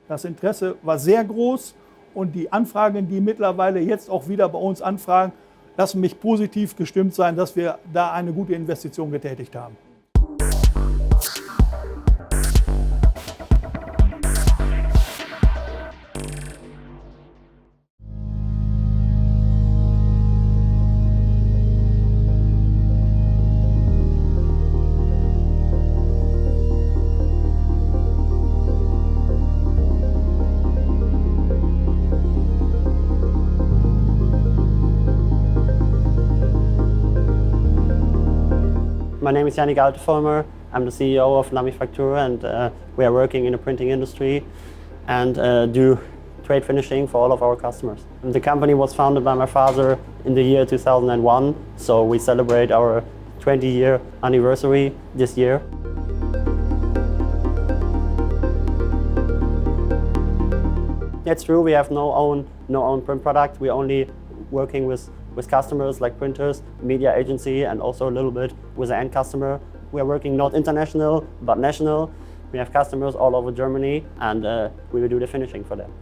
Das Interesse war sehr groß und die Anfragen, die mittlerweile jetzt auch wieder bei uns anfragen, lassen mich positiv gestimmt sein, dass wir da eine gute Investition getätigt haben. My name is Yannick Altevolmer. I'm the CEO of LamiFaktur, and we are working in the printing industry and do trade finishing for all of our customers. And the company was founded by my father in the year 2001, so we celebrate our 20-year anniversary this year. It's true, we have no own print product. We're only working with customers like printers, media agency, and also a little bit with the end customer. We are working not international, but national. We have customers all over Germany, and we will do the finishing for them.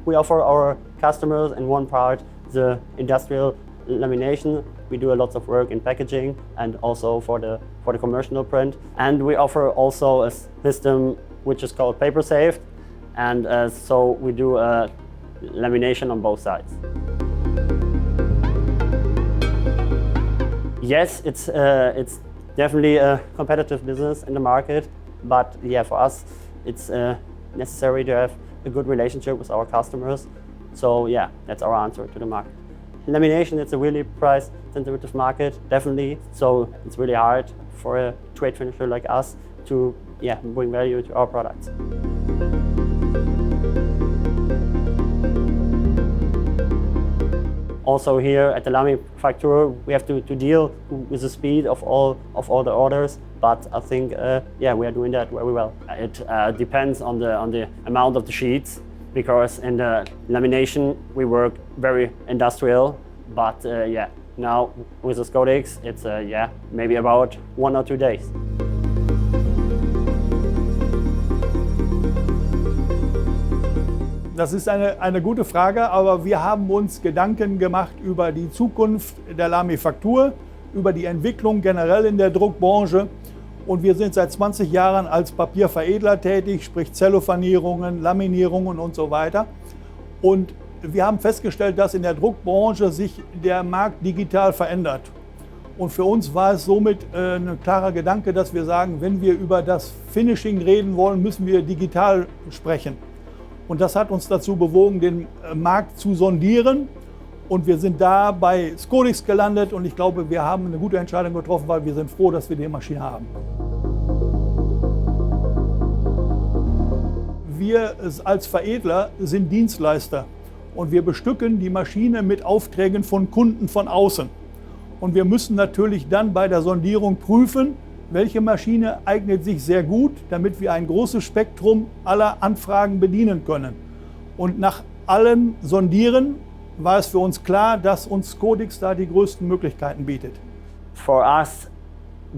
We offer our customers in one part the industrial lamination. We do a lot of work in packaging and also for the commercial print. And we offer also a system which is called paper saved, and so we do lamination on both sides. Yes, it's definitely a competitive business in the market, but yeah, for us, it's necessary to have a good relationship with our customers. So yeah, that's our answer to the market. Lamination, it's a really price-sensitive market, definitely. So it's really hard for a trade finisher like us to bring value to our products. Also here at the LamiFaktur, we have to deal with the speed of all the orders, but I think we are doing that very well. It depends on the amount of the sheets, because in the lamination we work very industrial, but now with the Scodix it's maybe about 1 or 2 days. Das ist eine gute Frage, aber wir haben uns Gedanken gemacht über die Zukunft der LamiFaktur, über die Entwicklung generell in der Druckbranche. Und wir sind seit 20 Jahren als Papierveredler tätig, sprich Zellophanierungen, Laminierungen und so weiter. Und wir haben festgestellt, dass in der Druckbranche sich der Markt digital verändert. Und für uns war es somit ein klarer Gedanke, dass wir sagen, wenn wir über das Finishing reden wollen, müssen wir digital sprechen. Und das hat uns dazu bewogen, den Markt zu sondieren. Und wir sind da bei Scodix gelandet und ich glaube, wir haben eine gute Entscheidung getroffen, weil wir sind froh, dass wir die Maschine haben. Wir als Veredler sind Dienstleister und wir bestücken die Maschine mit Aufträgen von Kunden von außen. Und wir müssen natürlich dann bei der Sondierung prüfen, welche Maschine eignet sich sehr gut, damit wir ein großes Spektrum aller Anfragen bedienen können. Und nach allem Sondieren war es für uns klar, dass uns Scodix da die größten Möglichkeiten bietet. For us,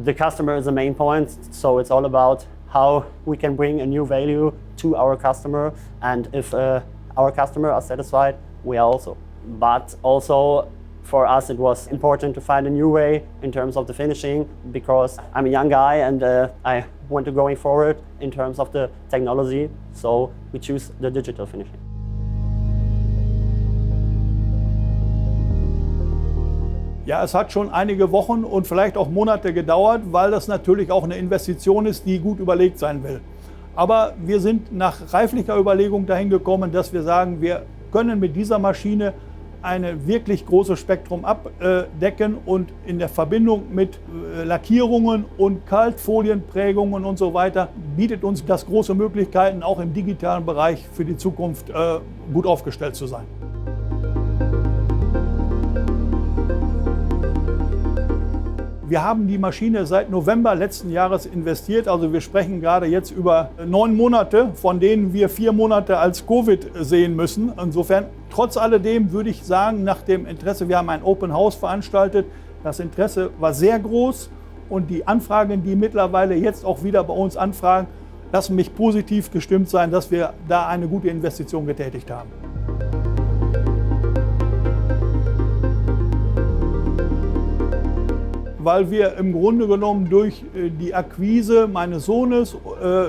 the customer is the main point, so it's all about how we can bring a new value to our customer, and if our customer are satisfied, we are also. But also for us it was important to find a new way in terms of the finishing, because I'm a young guy and I want to going forward in terms of the technology, so we choose the digital finishing. Ja, es hat schon einige Wochen und vielleicht auch Monate gedauert, weil das natürlich auch eine Investition ist, die gut überlegt sein will. Aber wir sind nach reiflicher Überlegung dahin gekommen, dass wir sagen, wir können mit dieser Maschine ein wirklich großes Spektrum abdecken und in der Verbindung mit Lackierungen und Kaltfolienprägungen und so weiter bietet uns das große Möglichkeiten, auch im digitalen Bereich für die Zukunft gut aufgestellt zu sein. Wir haben die Maschine seit November letzten Jahres investiert, also wir sprechen gerade jetzt über 9 Monate, von denen wir 4 Monate als Covid sehen müssen. Insofern, trotz alledem würde ich sagen, nach dem Interesse, wir haben ein Open House veranstaltet, das Interesse war sehr groß und die Anfragen, die mittlerweile jetzt auch wieder bei uns anfragen, lassen mich positiv gestimmt sein, dass wir da eine gute Investition getätigt haben. Weil wir im Grunde genommen durch die Akquise meines Sohnes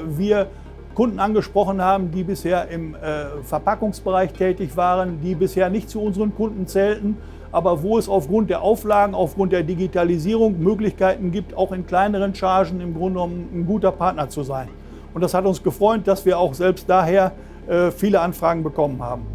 wir Kunden angesprochen haben, die bisher im Verpackungsbereich tätig waren, die bisher nicht zu unseren Kunden zählten, aber wo es aufgrund der Auflagen, aufgrund der Digitalisierung Möglichkeiten gibt, auch in kleineren Chargen im Grunde genommen ein guter Partner zu sein. Und das hat uns gefreut, dass wir auch selbst daher viele Anfragen bekommen haben.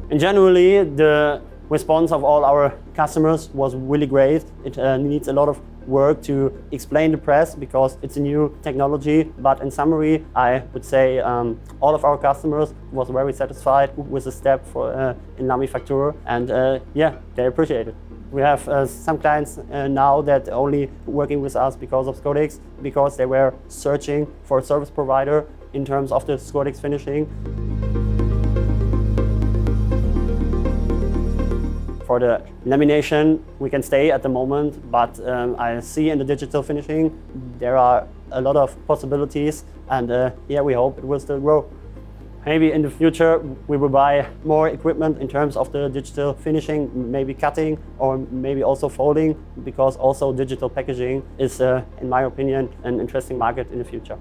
And generally, the response of all our customers was really great. It needs a lot of work to explain the press because it's a new technology. But in summary, I would say all of our customers was very satisfied with the step in LamiFaktur, and yeah, they appreciate it. We have some clients now that only working with us because of Scodix, because they were searching for a service provider in terms of the Scodix finishing. For the lamination, we can stay at the moment, but I see in the digital finishing there are a lot of possibilities, and yeah, we hope it will still grow. Maybe in the future we will buy more equipment in terms of the digital finishing, maybe cutting or maybe also folding, because also digital packaging is, in my opinion, an interesting market in the future.